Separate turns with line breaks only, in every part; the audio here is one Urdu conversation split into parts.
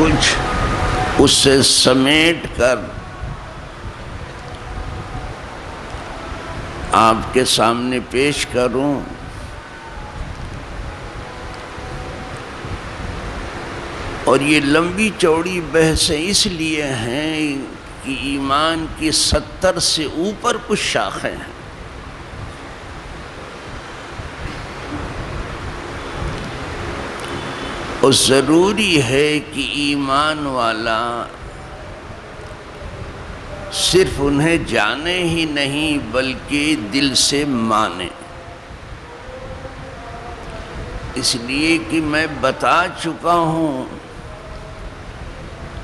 کچھ اس سے سمیٹ کر آپ کے سامنے پیش کروں۔ اور یہ لمبی چوڑی بحثیں اس لیے ہیں کہ ایمان کی 70 سے اوپر کچھ شاخیں ہیں۔ اور ضروری ہے کہ ایمان والا صرف انہیں جانے ہی نہیں بلکہ دل سے مانے، اس لیے کہ میں بتا چکا ہوں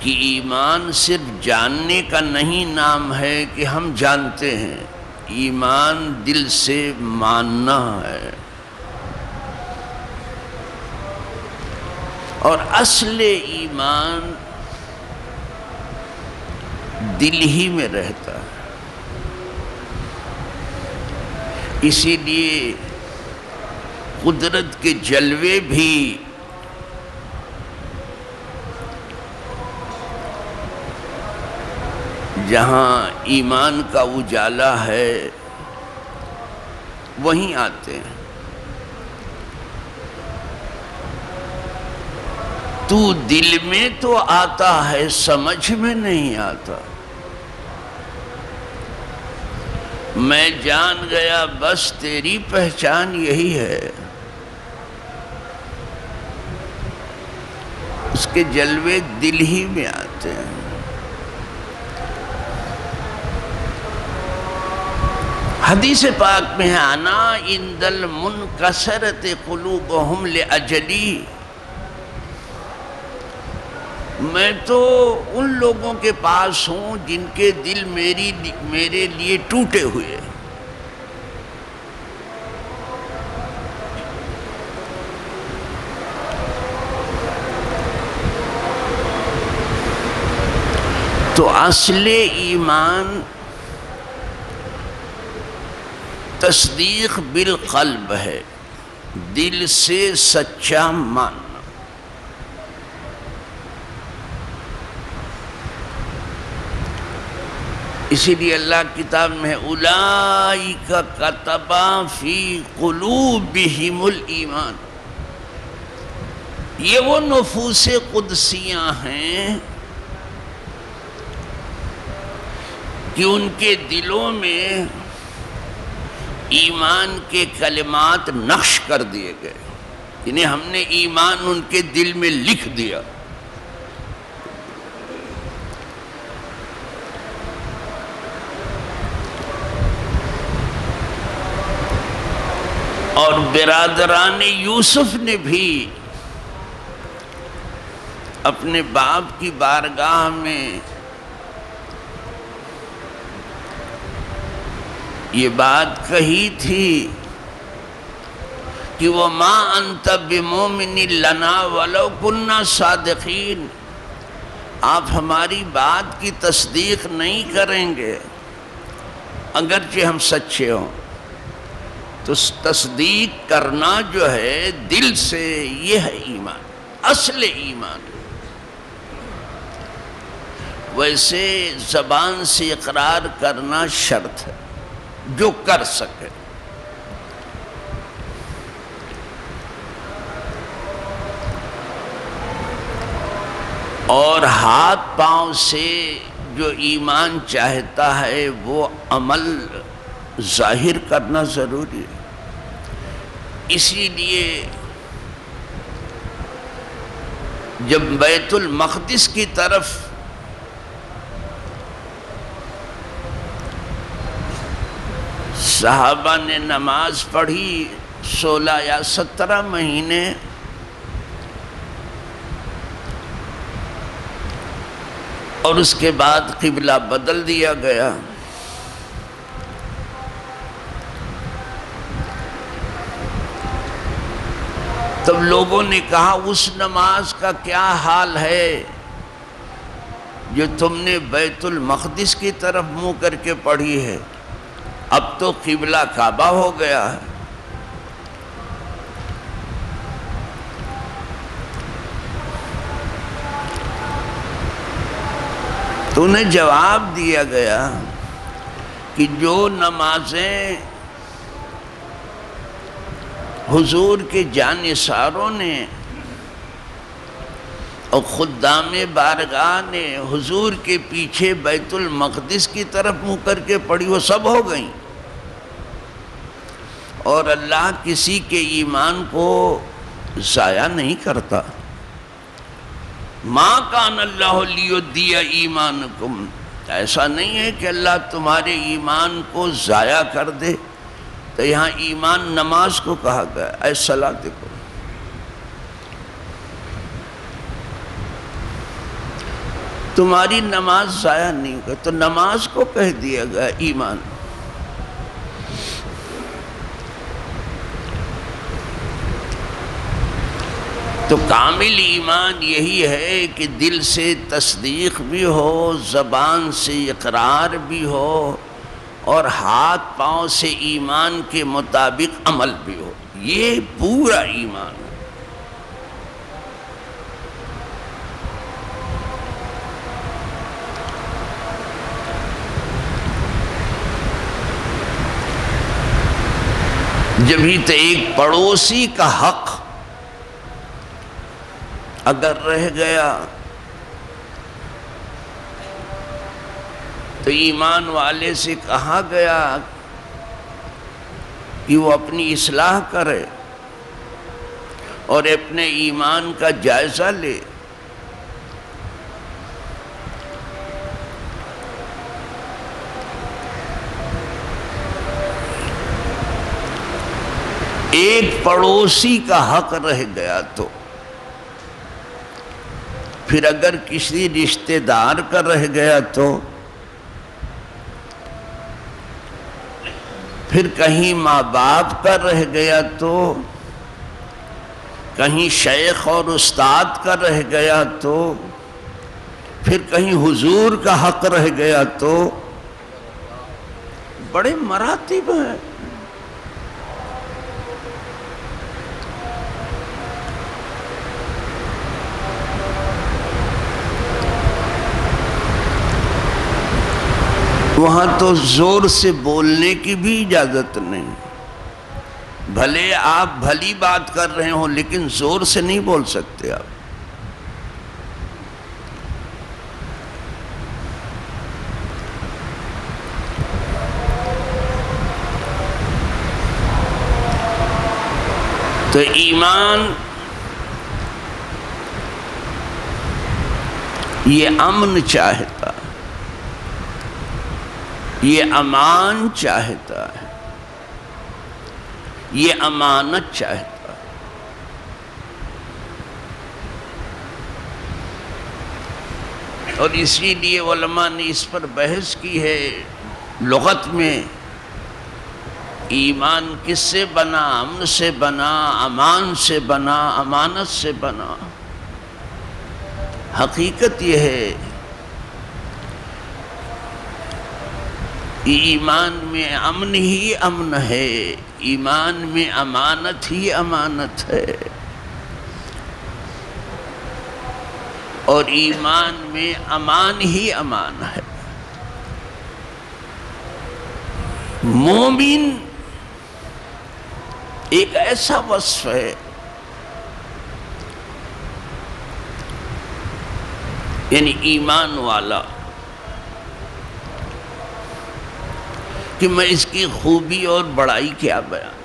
کہ ایمان صرف جاننے کا نہیں نام ہے کہ ہم جانتے ہیں، ایمان دل سے ماننا ہے۔ اور اصل ایمان دل ہی میں رہتا ہے، اسی لیے قدرت کے جلوے بھی جہاں ایمان کا اجالا ہے وہیں آتے ہیں۔ تو دل میں تو آتا ہے، سمجھ میں نہیں آتا۔ میں جان گیا بس تیری پہچان یہی ہے، اس کے جلوے دل ہی میں آتے ہیں۔ حدیث پاک میں ہے انا عند المنکسرۃ قلوبہم لاجلی، میں تو ان لوگوں کے پاس ہوں جن کے دل میرے لیے ٹوٹے ہوئے۔ تو اصل ایمان تصدیق بالقلب ہے، دل سے سچا ماننا۔ اسی لیے اللہ کتاب میں ہے اولئک کتب فی قلوبہم الایمان، یہ وہ نفوس قدسیاں ہیں کہ ان کے دلوں میں ایمان کے کلمات نقش کر دیے گئے، انہیں ہم نے ایمان ان کے دل میں لکھ دیا۔ اور برادران یوسف نے بھی اپنے باپ کی بارگاہ میں یہ بات کہی تھی کہ وَمَا أَنْتَ بِمُؤْمِنٍ لَنَا وَلَوْ كُنَّا صَادِقِينَ، آپ ہماری بات کی تصدیق نہیں کریں گے اگرچہ ہم سچے ہوں۔ تو تصدیق کرنا جو ہے دل سے، یہ ہے ایمان، اصل ایمان۔ ویسے زبان سے اقرار کرنا شرط ہے، جو کر سکے۔ اور ہاتھ پاؤں سے جو ایمان چاہتا ہے وہ عمل ظاہر کرنا ضروری ہے۔ اسی لیے جب بیت المقدس کی طرف صحابہ نے نماز پڑھی 16 یا 17 مہینے، اور اس کے بعد قبلہ بدل دیا گیا، تب لوگوں نے کہا اس نماز کا کیا حال ہے جو تم نے بیت المقدس کی طرف منہ کر کے پڑھی ہے، اب تو قبلہ کعبہ ہو گیا ہے۔ تو انہیں جواب دیا گیا کہ جو نمازیں حضور کے جانثاروں نے اور خدام بارگاہ نے حضور کے پیچھے بیت المقدس کی طرف منہ کر کے پڑھی، وہ سب ہو گئیں، اور اللہ کسی کے ایمان کو ضائع نہیں کرتا۔ ما کان اللہ لیضیع ایمانکم، ایسا نہیں ہے کہ اللہ تمہارے ایمان کو ضائع کر دے۔ تو یہاں ایمان نماز کو کہا گیا، اے صلاۃ کو۔ تمہاری نماز ضائع نہیں ہوگا، تو نماز کو کہہ دیا گیا ایمان۔ تو کامل ایمان یہی ہے کہ دل سے تصدیق بھی ہو، زبان سے اقرار بھی ہو، اور ہاتھ پاؤں سے ایمان کے مطابق عمل بھی ہو، یہ پورا ایمان ہے۔ جبھی تو ایک پڑوسی کا حق اگر رہ گیا تو ایمان والے سے کہا گیا کہ وہ اپنی اصلاح کرے اور اپنے ایمان کا جائزہ لے۔ ایک پڑوسی کا حق رہ گیا تو پھر اگر کسی رشتہ دار کا رہ گیا تو پھر کہیں ماں باپ کا رہ گیا تو کہیں شیخ اور استاد کا رہ گیا تو پھر کہیں حضور کا حق رہ گیا تو بڑے مراتب ہیں۔ وہاں تو زور سے بولنے کی بھی اجازت نہیں، بھلے آپ بھلی بات کر رہے ہوں لیکن زور سے نہیں بول سکتے آپ۔ تو ایمان یہ امن چاہتا ہے، یہ امان چاہتا ہے، یہ امانت چاہتا ہے۔ اور اسی لیے علماء نے اس پر بحث کی ہے، لغت میں ایمان کس سے بنا؟ امن سے بنا، امان سے بنا، امانت سے بنا۔ حقیقت یہ ہے ایمان میں امن ہی امن ہے، ایمان میں امانت ہی امانت ہے، اور ایمان میں امان ہی امان ہے۔ مومن ایک ایسا وصف ہے یعنی ایمان والا کہ میں اس کی خوبی اور بڑائی کیا بیان۔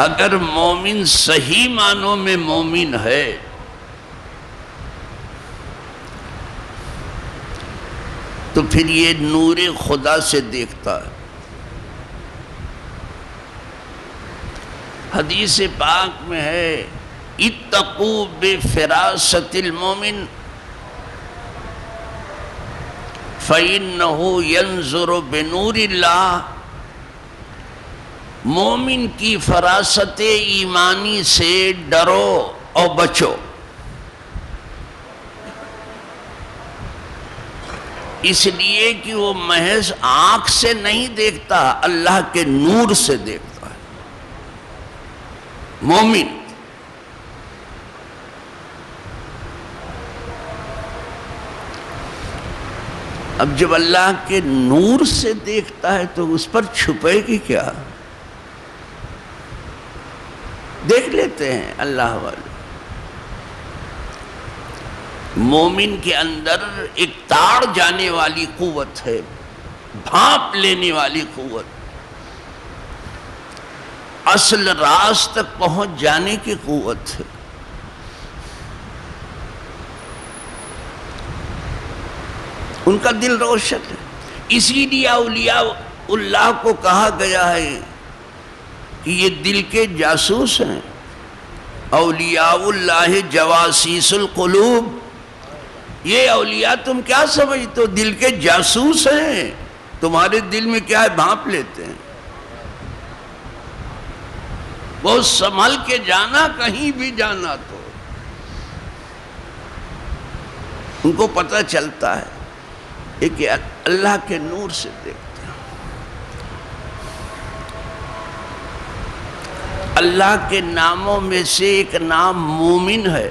اگر مومن صحیح معنوں میں مومن ہے تو پھر یہ نور خدا سے دیکھتا ہے۔ حدیث پاک میں ہے اتقوا بفراست المومن فَإِنَّهُ يَنْظُرُ بِنُورِ اللَّهِ، مومن کی فراست ایمانی سے ڈرو اور بچو، اس لیے کہ وہ محض آنکھ سے نہیں دیکھتا، اللہ کے نور سے دیکھتا ہے۔ مومن اب جب اللہ کے نور سے دیکھتا ہے تو اس پر چھپے گی کیا؟ دیکھ لیتے ہیں اللہ والے۔ مومن کے اندر ایک تاڑ جانے والی قوت ہے، بھانپ لینے والی قوت، اصل راز تک پہنچ جانے کی قوت ہے۔ ان کا دل روشن ہے۔ اسی لیے اولیاء اللہ کو کہا گیا ہے کہ یہ دل کے جاسوس ہیں۔ اولیاء اللہ جواسیس القلوب، یہ اولیاء تم کیا سمجھتے ہو؟ دل کے جاسوس ہیں، تمہارے دل میں کیا ہے بھانپ لیتے ہیں۔ بہت سنبھل کے جانا، کہیں بھی جانا تو ان کو پتہ چلتا ہے کہ اللہ کے نور سے دیکھتے ہیں۔ اللہ کے ناموں میں سے ایک نام مومن ہے۔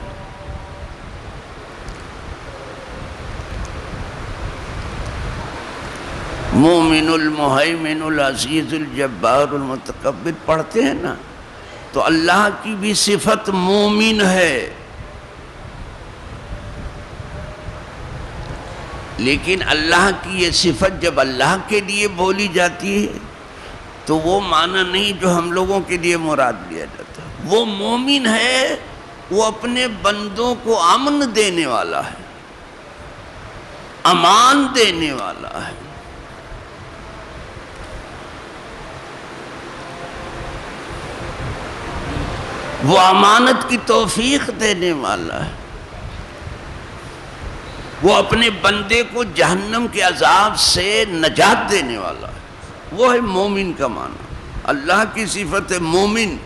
مومن، المہیمن، العزیز، الجبار، المتکبر پڑھتے ہیں نا، تو اللہ کی بھی صفت مومن ہے، لیکن اللہ کی یہ صفت جب اللہ کے لیے بولی جاتی ہے تو وہ معنی نہیں جو ہم لوگوں کے لیے مراد لیا جاتا ہے۔ وہ مومن ہے، وہ اپنے بندوں کو امن دینے والا ہے، امان دینے والا ہے۔ وہ امانت کی توفیق دینے والا ہے۔ وہ اپنے بندے کو جہنم کے عذاب سے نجات دینے والا ہے۔ وہ ہے مومن کا معنی۔ اللہ کی صفت ہے مومن،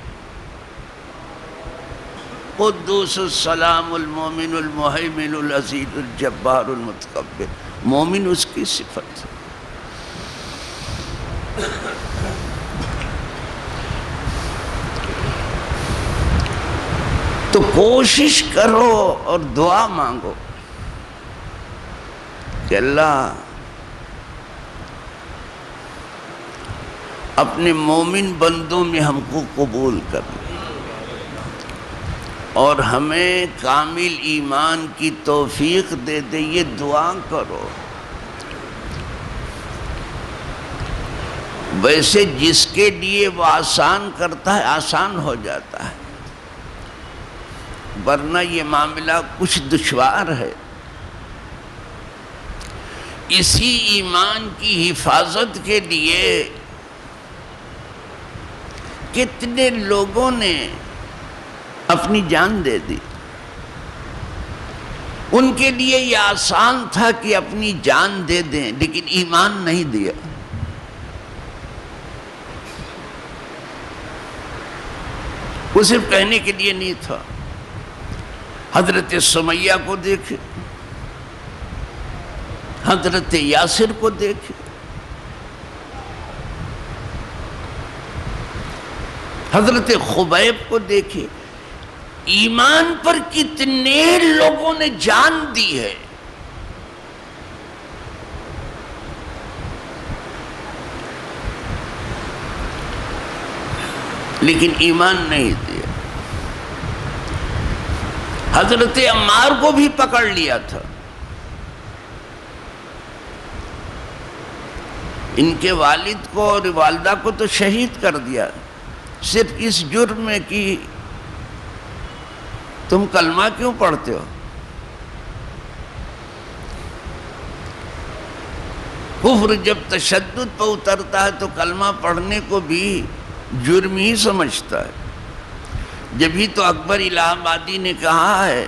قدوس السلام المومن المہیمن العزیز الجبار المتکبر، مومن اس کی صفت ہے۔ تو کوشش کرو اور دعا مانگو کہ اللہ اپنے مومن بندوں میں ہم کو قبول کر اور ہمیں کامل ایمان کی توفیق دے دے، یہ دعا کرو۔ ویسے جس کے لیے وہ آسان کرتا ہے آسان ہو جاتا ہے، ورنہ یہ معاملہ کچھ دشوار ہے۔ اسی ایمان کی حفاظت کے لیے کتنے لوگوں نے اپنی جان دے دی۔ ان کے لیے یہ آسان تھا کہ اپنی جان دے دیں، لیکن ایمان نہیں دیا۔ وہ صرف کہنے کے لیے نہیں تھا۔ حضرت سمیہ کو دیکھے، حضرت یاسر کو دیکھے، حضرت خبیب کو دیکھے، ایمان پر کتنے لوگوں نے جان دی ہے، لیکن ایمان نہیں دیا۔ حضرت عمار کو بھی پکڑ لیا تھا، ان کے والد کو اور والدہ کو تو شہید کر دیا، صرف اس جرم میں کہ تم کلمہ کیوں پڑھتے ہو۔ کفر جب تشدد پہ اترتا ہے تو کلمہ پڑھنے کو بھی جرم ہی سمجھتا ہے۔ جبھی تو اکبر الہ آبادی نے کہا ہے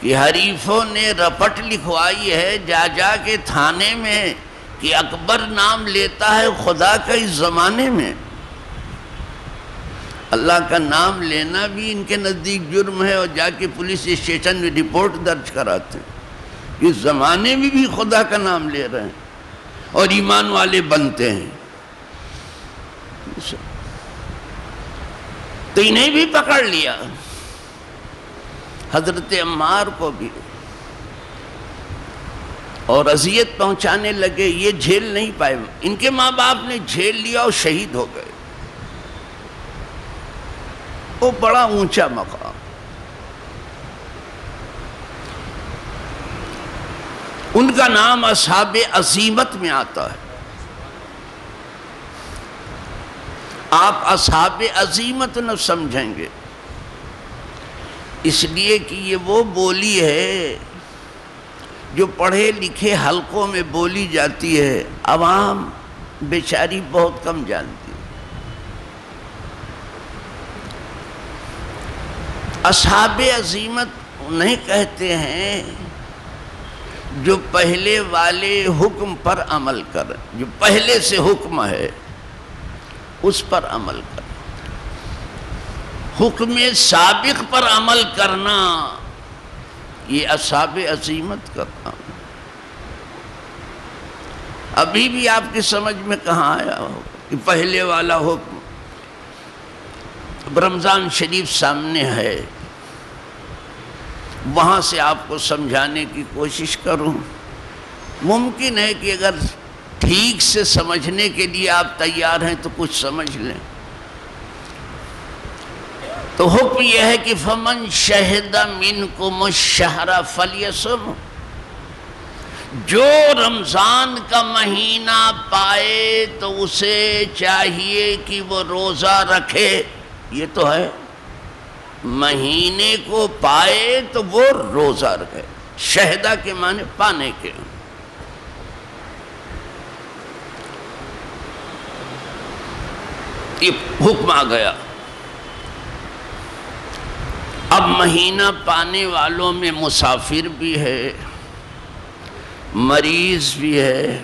کہ حریفوں نے رپٹ لکھوائی ہے جا جا کے تھانے میں کہ اکبر نام لیتا ہے خدا کا اس زمانے میں۔ اللہ کا نام لینا بھی ان کے نزدیک جرم ہے، اور جا کے پولیس اسٹیشن میں رپورٹ درج کراتے ہیں۔ اس زمانے میں بھی خدا کا نام لے رہے ہیں اور ایمان والے بنتے ہیں، تو انہیں بھی پکڑ لیا، حضرت عمار کو بھی۔ اور اذیت پہنچانے لگے، یہ جھیل نہیں پائے۔ ان کے ماں باپ نے جھیل لیا اور شہید ہو گئے۔ وہ بڑا اونچا مقام۔ ان کا نام اصحاب عزیمت میں آتا ہے۔ آپ اصحاب عزیمت نہ سمجھیں گے، اس لیے کہ یہ وہ بولی ہے جو پڑھے لکھے حلقوں میں بولی جاتی ہے، عوام بیچاری بہت کم جانتی ہے۔ اصحاب عزیمت انہیں کہتے ہیں جو پہلے والے حکم پر عمل کریں، جو پہلے سے حکم ہے اس پر عمل کریں۔ حکم سابق پر عمل کرنا یہ اصحاب عزیمت کا کام۔ ابھی بھی آپ کی سمجھ میں کہاں آیا ہو کہ پہلے والا حکم؟ رمضان شریف سامنے ہے، وہاں سے آپ کو سمجھانے کی کوشش کروں۔ ممکن ہے کہ اگر ٹھیک سے سمجھنے کے لیے آپ تیار ہیں تو کچھ سمجھ لیں۔ تو حکم یہ ہے کہ فَمَنْ شَهِدَ مِنْكُمُ الشَّهْرَ فَلْيَصُمْ، جو رمضان کا مہینہ پائے تو اسے چاہیے کہ وہ روزہ رکھے۔ یہ تو ہے، مہینے کو پائے تو وہ روزہ رکھے۔ شہدہ کے معنی پانے کے۔ یہ حکم آ گیا۔ اب مہینہ پانے والوں میں مسافر بھی ہے، مریض بھی ہے،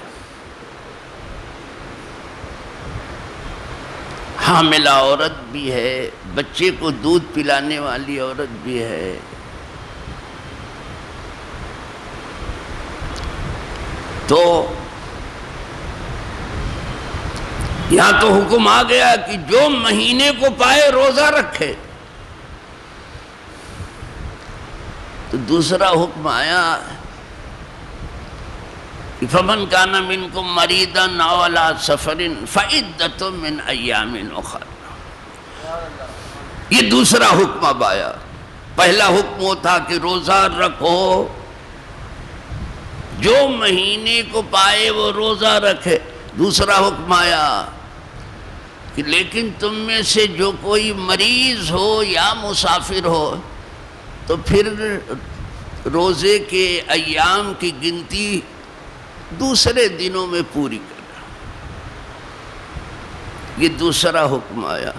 حاملہ عورت بھی ہے، بچے کو دودھ پلانے والی عورت بھی ہے۔ تو یہاں تو حکم آ گیا کہ جو مہینے کو پائے روزہ رکھے۔ تو دوسرا حکم آیا فَمَنْ كَانَ مِنْكُمْ مَرِيضًا أَوْ عَلَىٰ سَفَرٍ فَعِدَّةٌ مِّنْ أَيَّامٍ أُخَرَ۔ یہ دوسرا حکم اب آیا۔ پہلا حکم وہ تھا کہ روزہ رکھو، جو مہینے کو پائے وہ روزہ رکھے۔ دوسرا حکم آیا کہ لیکن تم میں سے جو کوئی مریض ہو یا مسافر ہو تو پھر روزے کے ایام کی گنتی دوسرے دنوں میں پوری کرنا۔ یہ دوسرا حکم آیا۔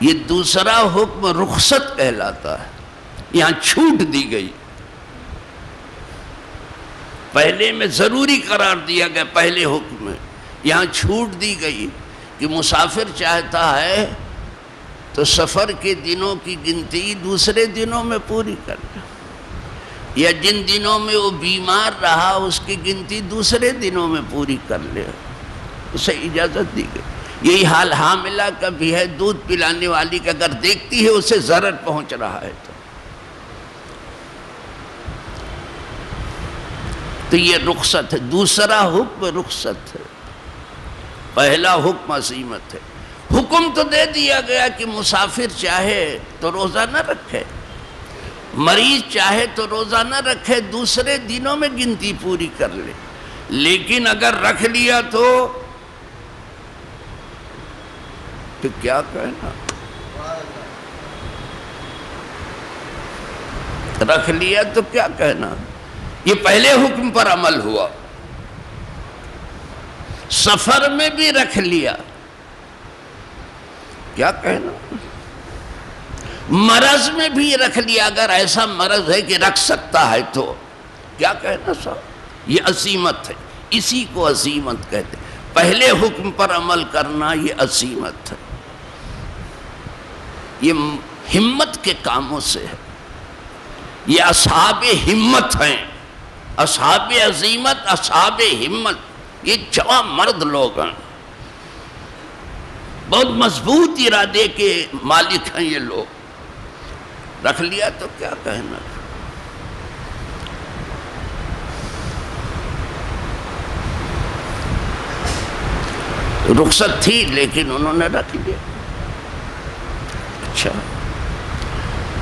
یہ دوسرا حکم رخصت کہلاتا ہے، یہاں چھوٹ دی گئی۔ پہلے میں ضروری قرار دیا گیا، پہلے حکم میں یہاں چھوٹ دی گئی کہ مسافر چاہتا ہے تو سفر کے دنوں کی گنتی دوسرے دنوں میں پوری کرنا، یا جن دنوں میں وہ بیمار رہا اس کی گنتی دوسرے دنوں میں پوری کر لے، اسے اجازت دی گئی۔ یہی حال حاملہ کا بھی ہے، دودھ پلانے والی کا اگر دیکھتی ہے اسے ضرر پہنچ رہا ہے تو یہ رخصت ہے۔ دوسرا حکم رخصت ہے، پہلا حکم عزیمت ہے۔ حکم تو دے دیا گیا کہ مسافر چاہے تو روزہ نہ رکھے، مریض چاہے تو روزہ نہ رکھے، دوسرے دنوں میں گنتی پوری کر لے، لیکن اگر رکھ لیا تو کیا کہنا؟ رکھ لیا تو کیا کہنا؟ یہ پہلے حکم پر عمل ہوا، سفر میں بھی رکھ لیا، کیا کہنا؟ مرض میں بھی رکھ لیا، اگر ایسا مرض ہے کہ رکھ سکتا ہے تو کیا کہنا صاحب؟ یہ عزیمت ہے، اسی کو عزیمت کہتے ہیں۔ پہلے حکم پر عمل کرنا یہ عزیمت ہے، یہ ہمت کے کاموں سے ہے۔ یہ اصحاب ہمت ہیں، اصحاب عزیمت، اصحاب ہمت، یہ جوان مرد لوگ ہیں، بہت مضبوط ارادے کے مالک ہیں یہ لوگ۔ رکھ لیا تو کیا کہنا؟ رخصت تھی لیکن انہوں نے رکھ لیا. اچھا،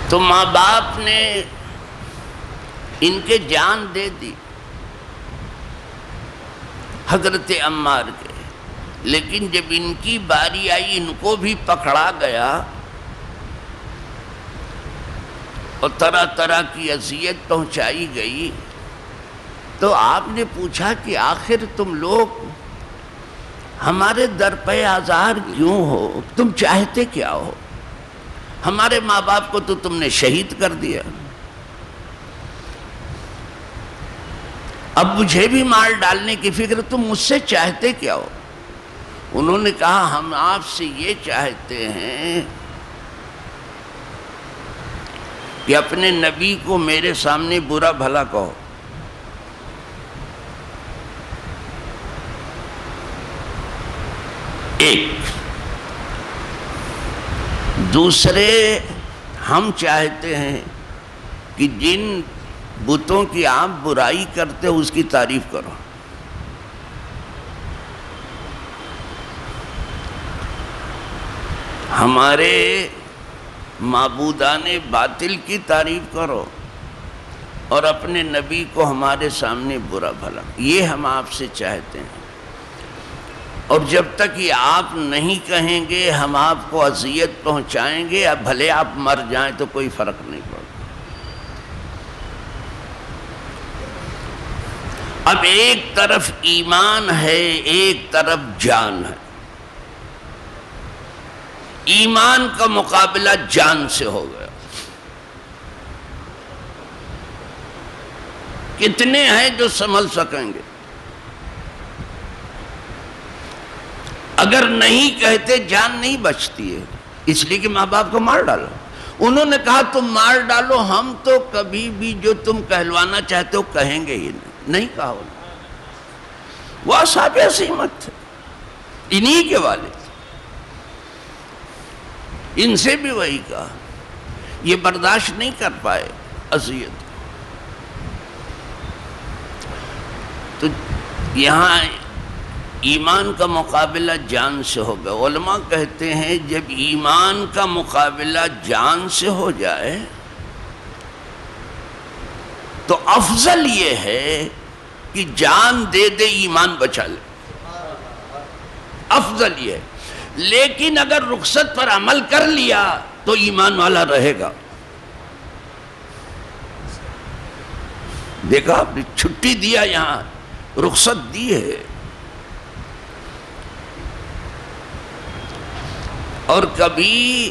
تو ماں باپ نے ان کے جان دے دی حضرت عمار کے، لیکن جب ان کی باری آئی ان کو بھی پکڑا گیا اور طرح طرح کی اذیت پہنچائی گئی. تو آپ نے پوچھا کہ آخر تم لوگ ہمارے در پہ آزار کیوں ہو؟ تم چاہتے کیا ہو؟ ہمارے ماں باپ کو تو تم نے شہید کر دیا، اب مجھے بھی مار ڈالنے کی فکر، تم مجھ سے چاہتے کیا ہو؟ انہوں نے کہا ہم آپ سے یہ چاہتے ہیں کہ اپنے نبی کو میرے سامنے برا بھلا کہو. ایک دوسرے، ہم چاہتے ہیں کہ جن بتوں کی آپ برائی کرتے ہو اس کی تعریف کرو. ہمارے معبودان باطل کی تعریف کرو اور اپنے نبی کو ہمارے سامنے برا بھلا، یہ ہم آپ سے چاہتے ہیں. اور جب تک یہ آپ نہیں کہیں گے ہم آپ کو اذیت پہنچائیں گے، اب بھلے آپ مر جائیں تو کوئی فرق نہیں پڑتا. اب ایک طرف ایمان ہے، ایک طرف جان ہے. ایمان کا مقابلہ جان سے ہو گیا. کتنے ہیں جو سنبھل سکیں گے؟ اگر نہیں کہتے جان نہیں بچتی ہے، اس لیے کہ ماں باپ کو مار ڈالو. انہوں نے کہا تم مار ڈالو، ہم تو کبھی بھی جو تم کہلوانا چاہتے ہو کہیں گے ہی نہیں کہا. وہ اصحاب عصمت تھے، انہی کے والد، ان سے بھی وہی کہا. یہ برداشت نہیں کر پائے اذیت. تو یہاں ایمان کا مقابلہ جان سے ہوگا. علماء کہتے ہیں جب ایمان کا مقابلہ جان سے ہو جائے تو افضل یہ ہے کہ جان دے دے ایمان بچا لے، افضل یہ ہے. لیکن اگر رخصت پر عمل کر لیا تو ایمان والا رہے گا. دیکھا آپ نے چھٹی دیا، یہاں رخصت دی ہے. اور کبھی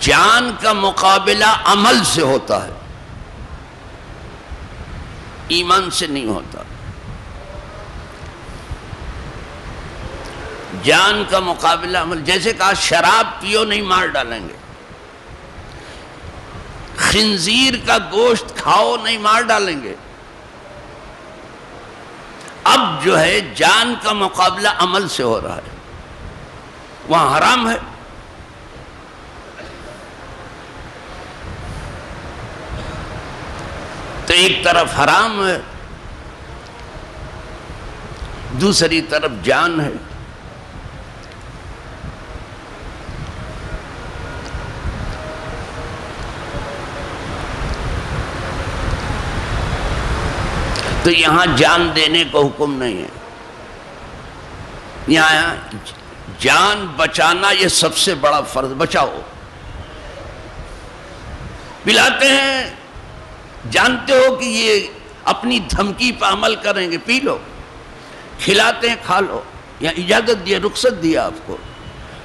جان کا مقابلہ عمل سے ہوتا ہے، ایمان سے نہیں ہوتا. جان کا مقابلہ عمل، جیسے کہا شراب پیو نہیں مار ڈالیں گے، خنزیر کا گوشت کھاؤ نہیں مار ڈالیں گے. اب جو ہے جان کا مقابلہ عمل سے ہو رہا ہے، وہاں حرام ہے. تو ایک طرف حرام ہے، دوسری طرف جان ہے. تو یہاں جان دینے کا حکم نہیں ہے، یہاں جان بچانا یہ سب سے بڑا فرض. بچاؤ. پلاتے ہیں، جانتے ہو کہ یہ اپنی دھمکی پہ عمل کریں گے، پی لو. کھلاتے ہیں، کھا لو. یہاں اجازت دی، رخصت دیا آپ کو.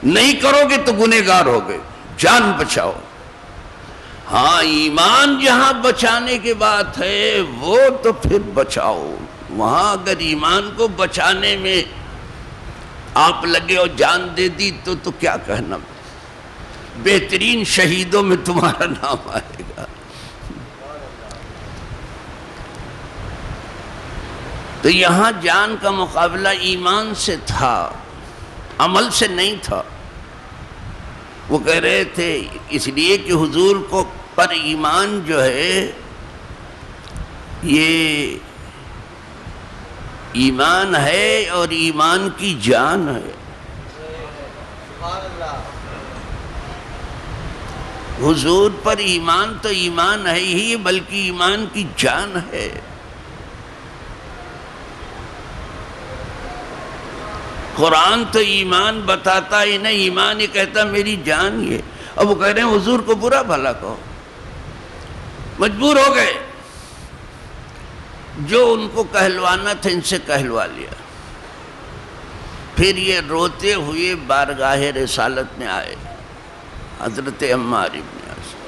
نہیں کرو گے تو گنہگار ہو گئے. جان بچاؤ. ہاں ایمان جہاں بچانے کی بات ہے وہ تو پھر بچاؤ. وہاں اگر ایمان کو بچانے میں آپ لگے اور جان دے دی تو کیا کہنا، بہترین شہیدوں میں تمہارا نام آئے گا. تو یہاں جان کا مقابلہ ایمان سے تھا، عمل سے نہیں تھا. وہ کہہ رہے تھے اس لیے کہ حضور کو پر ایمان جو ہے یہ ایمان ہے اور ایمان کی جان ہے۔ حضور پر ایمان تو ایمان ہے ہی، بلکہ ایمان کی جان ہے۔ قرآن تو ایمان بتاتا ہی نہیں، ایمان ہی کہتا میری جان یہ۔ اب وہ کہہ رہے ہیں حضور کو برا بھلا کہو، مجبور ہو گئے، جو ان کو کہلوانا تھا ان سے کہلوا لیا۔ پھر یہ روتے ہوئے بارگاہ رسالت میں آئے حضرت عمار ابن یاسر۔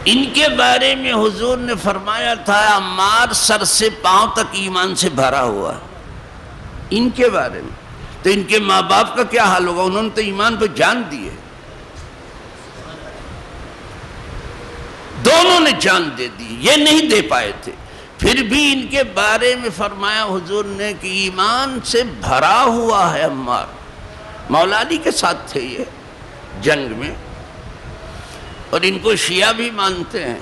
ان کے بارے میں حضور نے فرمایا تھا عمار سر سے پاؤں تک ایمان سے بھرا ہوا۔ ان کے بارے میں تو ان کے ماں باپ کا کیا حال ہوگا؟ انہوں نے تو ایمان پہ جان دی ہے، دونوں نے جان دے دی، یہ نہیں دے پائے تھے۔ پھر بھی ان کے بارے میں فرمایا حضور نے کہ ایمان سے بھرا ہوا ہے عمار۔ مولا علی کے ساتھ تھے یہ جنگ میں، اور ان کو شیعہ بھی مانتے ہیں،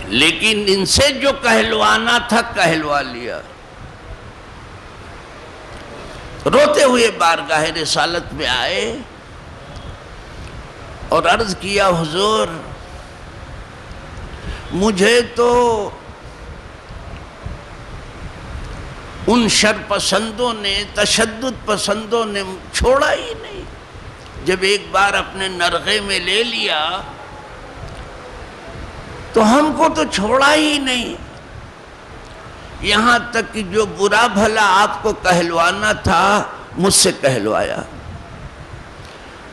لیکن ان سے جو کہلوانا تھا کہلوا لیا۔ روتے ہوئے بارگاہ رسالت میں آئے اور عرض کیا حضور مجھے تو ان شر پسندوں نے، تشدد پسندوں نے چھوڑا ہی نہیں۔ جب ایک بار اپنے نرغے میں لے لیا تو ہم کو تو چھوڑا ہی نہیں، یہاں تک کہ جو برا بھلا آپ کو کہلوانا تھا مجھ سے کہلوایا،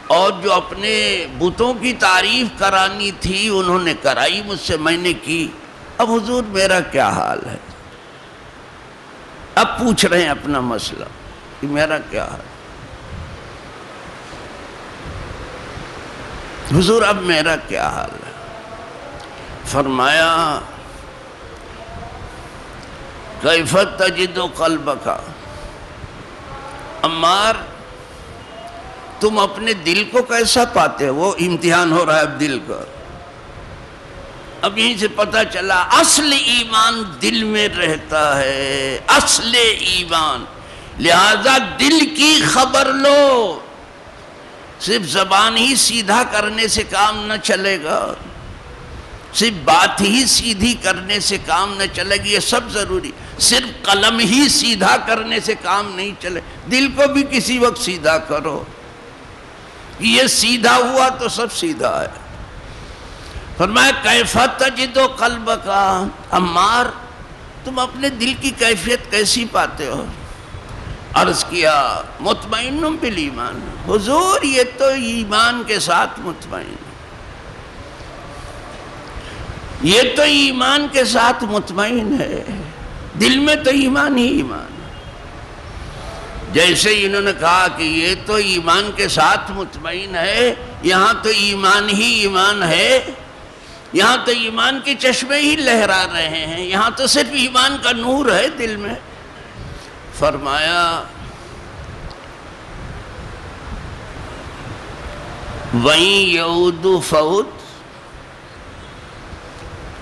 اور جو اپنے بتوں کی تعریف کرانی تھی انہوں نے کرائی مجھ سے، میں نے کی۔ اب حضور میرا کیا حال ہے؟ اب پوچھ رہے ہیں اپنا مسئلہ کہ میرا کیا حال ہے؟ حضور اب میرا کیا حال ہے؟ فرمایا کیف تجد قلبک، عمار تم اپنے دل کو کیسا پاتے ہو؟ وہ امتحان ہو رہا ہے اب دل کا۔ اب یہیں سے پتہ چلا اصل ایمان دل میں رہتا ہے، اصل ایمان، لہذا دل کی خبر لو۔ صرف زبان ہی سیدھا کرنے سے کام نہ چلے گا، صرف بات ہی سیدھی کرنے سے کام نہ چلے گی، یہ سب ضروری۔ صرف قلم ہی سیدھا کرنے سے کام نہیں چلے، دل کو بھی کسی وقت سیدھا کرو۔ یہ سیدھا ہوا تو سب سیدھا ہے۔ فرمایا کیف تجد قلبک، عمار تم اپنے دل کی کیفیت کیسی پاتے ہو؟ عرض کیا مطمئن بالایمان، حضور یہ تو ایمان کے ساتھ مطمئن، یہ تو ایمان کے ساتھ مطمئن ہے، دل میں تو ایمان ہی ایمان۔ جیسے انہوں نے کہا کہ یہ تو ایمان کے ساتھ مطمئن ہے، یہاں تو ایمان ہی ایمان ہے، یہاں تو ایمان کے چشمے ہی لہرا رہے ہیں، یہاں تو صرف ایمان کا نور ہے دل میں۔ فرمایا وَإِن يَعُودُ فَعُودْ،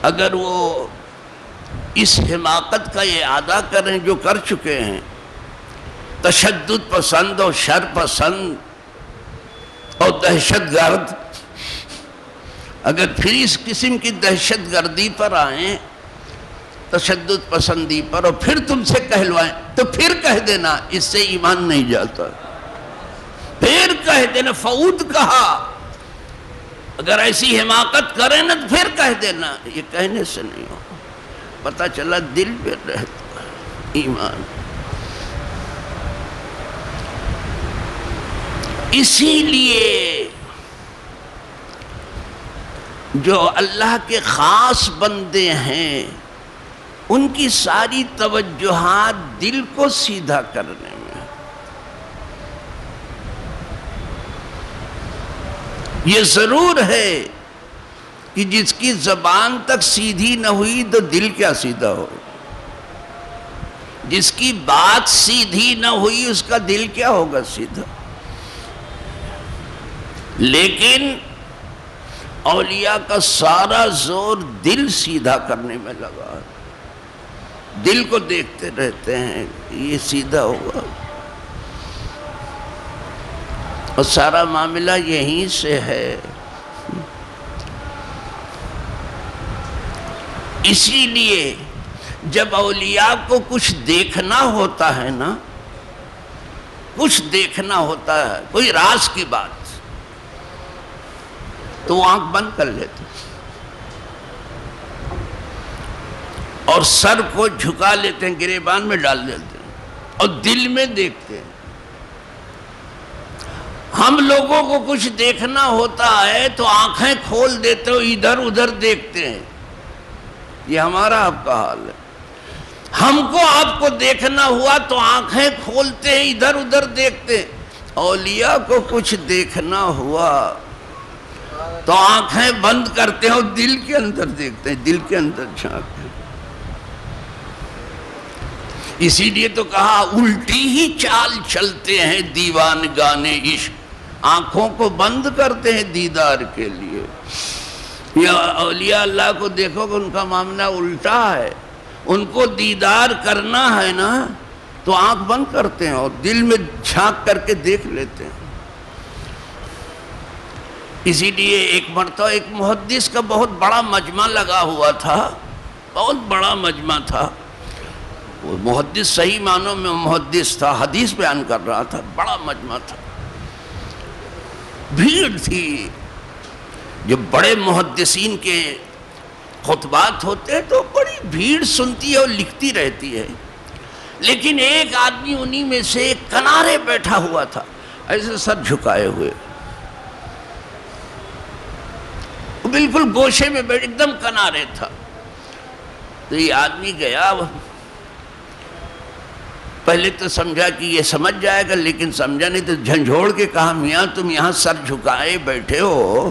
اگر وہ اس حماقت کا اعادہ کریں جو کر چکے ہیں، تشدد پسند اور شر پسند اور دہشت گرد، اگر پھر اس قسم کی دہشت گردی پر آئیں، تشدد پسندی پر، اور پھر تم سے کہلوائیں، تو پھر کہہ دینا اس سے ایمان نہیں جاتا، پھر کہہ دینا۔ فعود کہا، اگر ایسی حماقت کریں نا تو پھر کہہ دینا، یہ کہنے سے نہیں ہو، پتہ چلا دل پہ رہتا ایمان۔ اسی لیے جو اللہ کے خاص بندے ہیں ان کی ساری توجہات دل کو سیدھا کرنے میں، یہ ضرور ہے کہ جس کی زبان تک سیدھی نہ ہوئی تو دل کیا سیدھا ہو، جس کی بات سیدھی نہ ہوئی اس کا دل کیا ہوگا سیدھا۔ لیکن اولیاء کا سارا زور دل سیدھا کرنے میں لگا، دل کو دیکھتے رہتے ہیں یہ سیدھا ہوگا، اور سارا معاملہ یہیں سے ہے۔ اسی لیے جب اولیاء کو کچھ دیکھنا ہوتا ہے نا، کچھ دیکھنا ہوتا ہے، کوئی راز کی بات، تو وہ آنکھ بند کر لیتے اور سر کو جھکا لیتے ہیں، گریبان میں ڈال دیتے ہیں اور دل میں دیکھتے ہیں۔ ہم لوگوں کو کچھ دیکھنا ہوتا ہے تو آنکھیں کھول دیتے ہو، ادھر ادھر دیکھتے ہیں، یہ ہمارا آپ کا حال ہے۔ ہم کو آپ کو دیکھنا ہوا تو آنکھیں کھولتے ہیں، ادھر ادھر دیکھتے ہیں۔ اولیاء کو کچھ دیکھنا ہوا تو آنکھیں بند کرتے ہیں اور دل کے اندر دیکھتے ہیں، دل کے اندر جھانکتے ہیں۔ اسی لیے تو کہا الٹی ہی چال چلتے ہیں دیوانگان عشق، آنکھوں کو بند کرتے ہیں دیدار کے لیے۔ یا اولیاء اللہ کو دیکھو کہ ان کا معاملہ الٹا ہے، ان کو دیدار کرنا ہے نا تو آنکھ بند کرتے ہیں اور دل میں جھانک کر کے دیکھ لیتے ہیں۔ اسی لیے ایک مرتبہ ایک محدث کا بہت بڑا مجمع لگا ہوا تھا، بہت بڑا مجمع تھا، وہ محدث صحیح معنوں میں محدث تھا، حدیث بیان کر رہا تھا، بڑا مجمع تھا، بھیڑ تھی۔ جب بڑے محدثین کے خطبات ہوتے ہیں تو بڑی بھیڑ سنتی ہے اور لکھتی رہتی ہے، لیکن ایک آدمی انہی میں سے ایک کنارے بیٹھا ہوا تھا، ایسے سر جھکائے ہوئے، بالکل گوشے میں بیٹھ، ایک دم کنارے تھا۔ تو یہ آدمی گیا، پہلے تو سمجھا کہ یہ سمجھ جائے گا، لیکن سمجھا نہیں تو جھنجھوڑ کے کہا میاں تم یہاں سر جھکائے بیٹھے ہو،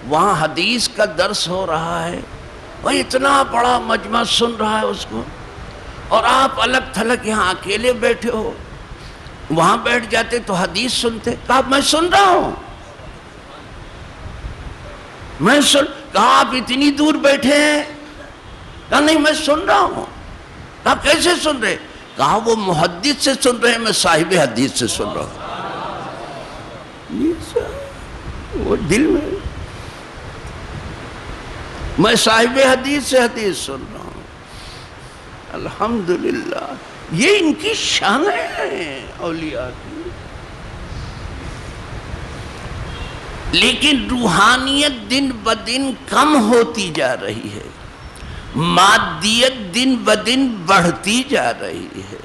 وہاں حدیث کا درس ہو رہا ہے، وہ اتنا بڑا مجمع سن رہا ہے اس کو، اور آپ الگ تھلگ یہاں اکیلے بیٹھے ہو، وہاں بیٹھ جاتے تو حدیث سنتے۔ کہا میں سن رہا ہوں، میں سن۔ کہا آپ اتنی دور بیٹھے ہیں؟ کہا نہیں میں سن رہا ہوں۔ کہا کیسے سن رہے؟ کہا وہ محدث سے سن رہے ہیں، میں صاحب حدیث سے سن رہا ہوں۔ وہ دل میں، میں صاحب حدیث سے حدیث سن رہا ہوں۔ الحمدللہ، یہ ان کی شان ہے اولیاء کی۔ لیکن روحانیت دن بدن کم ہوتی جا رہی ہے، مادیت دن بدن بڑھتی جا رہی ہے۔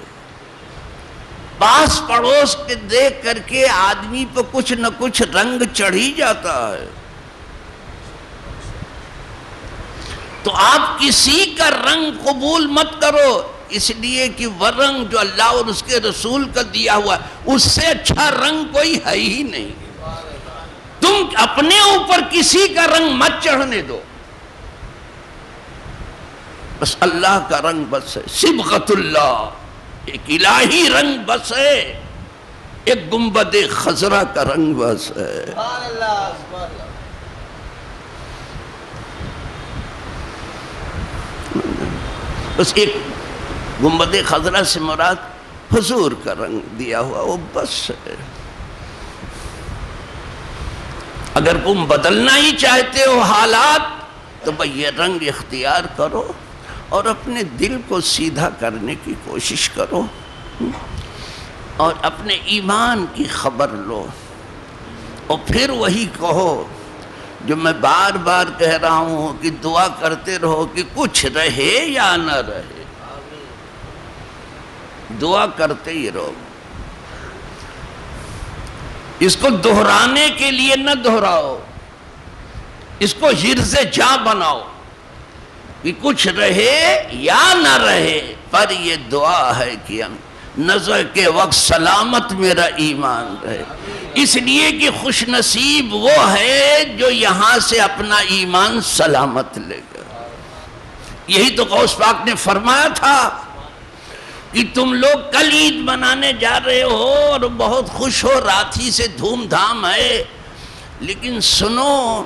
پاس پڑوس کے دیکھ کر کے آدمی پہ کچھ نہ کچھ رنگ چڑھ ہی جاتا ہے۔ تو آپ کسی کا رنگ قبول مت کرو، اس لیے کہ وہ رنگ جو اللہ اور اس کے رسول کا دیا ہوا ہے، اس سے اچھا رنگ کوئی ہے ہی نہیں۔ تم اپنے اوپر کسی کا رنگ مت چڑھنے دو، بس اللہ کا رنگ بس ہے، صبغۃ اللہ، ایک الہی رنگ بس ہے، ایک گنبد خضرا کا رنگ بس ہے۔ بس ایک گنبد خضرا سے مراد حضور کا رنگ دیا ہوا، وہ بس ہے۔ اگر تم بدلنا ہی چاہتے ہو حالات تو بھئی یہ رنگ اختیار کرو اور اپنے دل کو سیدھا کرنے کی کوشش کرو اور اپنے ایمان کی خبر لو، اور پھر وہی کہو جو میں بار بار کہہ رہا ہوں کہ دعا کرتے رہو کہ کچھ رہے یا نہ رہے، دعا کرتے ہی رہو، اس کو دہرانے کے لیے نہ دہراؤ، اس کو حرز جاں بناؤ کہ کچھ رہے یا نہ رہے، پر یہ دعا ہے کہ ہم نظر کے وقت سلامت میرا ایمان رہے، اس لیے کہ خوش نصیب وہ ہے جو یہاں سے اپنا ایمان سلامت لے گا۔ یہی تو غوث پاک نے فرمایا تھا کہ تم لوگ کل عید منانے جا رہے ہو اور بہت خوش ہو، رات ہی سے دھوم دھام ہے، لیکن سنو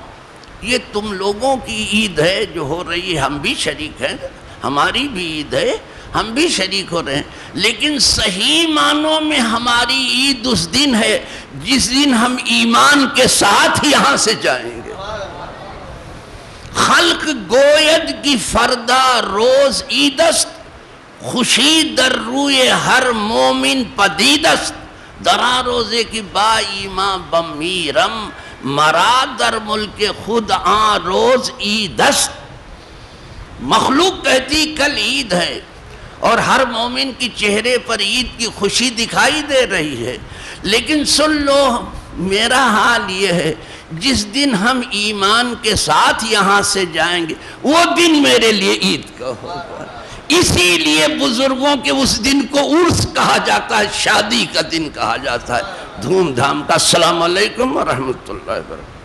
یہ تم لوگوں کی عید ہے جو ہو رہی ہے، ہم بھی شریک ہیں، ہماری بھی عید ہے، ہم بھی شریک ہو رہے ہیں، لیکن صحیح معنوں میں ہماری عید اس دن ہے جس دن ہم ایمان کے ساتھ یہاں سے جائیں گے۔ خلق گوید کی فردا روز عید است، خوشی در روی ہر مومن پدید است، درا روزے کی با ایمان بمیرم، مرا در ملک خود آن روز عید است۔ مخلوق کہتی کل عید ہے اور ہر مومن کی چہرے پر عید کی خوشی دکھائی دے رہی ہے، لیکن سن لو میرا حال یہ ہے جس دن ہم ایمان کے ساتھ یہاں سے جائیں گے وہ دن میرے لیے عید کا ہوگا۔ اسی لیے بزرگوں کے اس دن کو عرس کہا جاتا ہے، شادی کا دن کہا جاتا ہے، دھوم دھام کا۔ السلام علیکم ورحمۃ اللہ وبرکاتہ۔